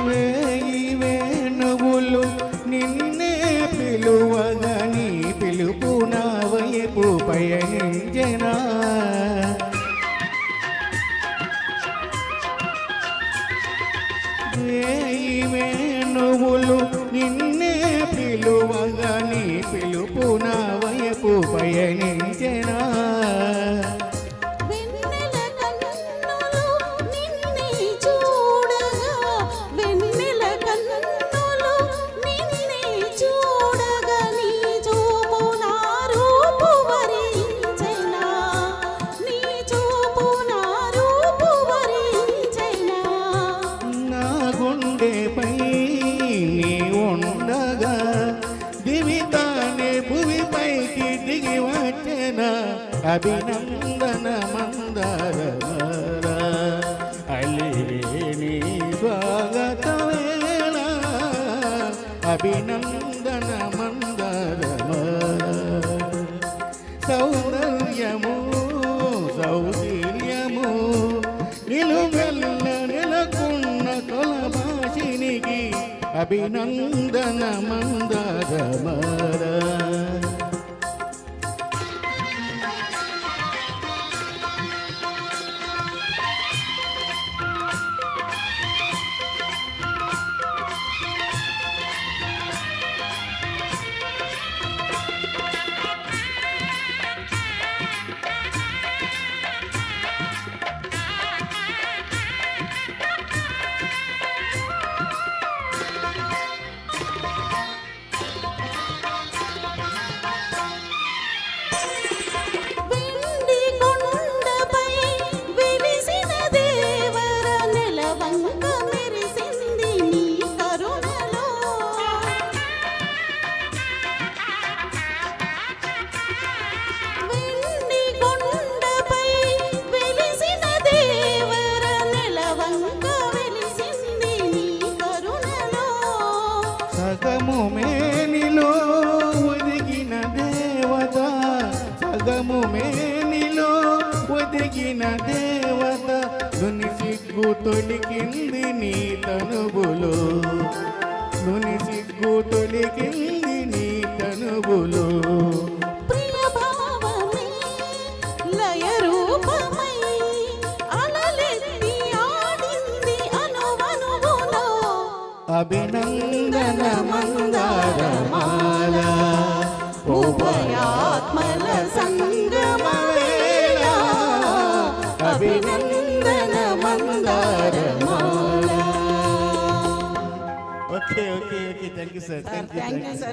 వేయి వేణువులు నిన్నే పిలువగా నీ పిలుపు నా వైపు పయనించెనా వేయి వేణువులు నిన్నే పిలువగా నీ పిలుపు నా వైపు పయనించెనా గుండెపై నీ ఉండగా దివితానే భువిపైకి దిగి వచ్చెన అభినందన మందరమర అలివేణి స్వాగతవేళ అభినందన మందరమర సౌందర్యము సౌశీల్యము నిలువెల్ల నెలకొన్న తొలభాషినికి అభినందన మందరమర సగము మేనిలో ఒదిగిన దేవత సగము మేనిలో ఒదిగిన దేవత నుని సిగ్గు తొలికింది నీ తనుబులో నుని సిగ్గు తొలికింది నీ తనుబులో అభినందన మందరమాల ఉభయాత్మల సంగమవేళ అభినందన మందరమాల okay thank you sir thank you sir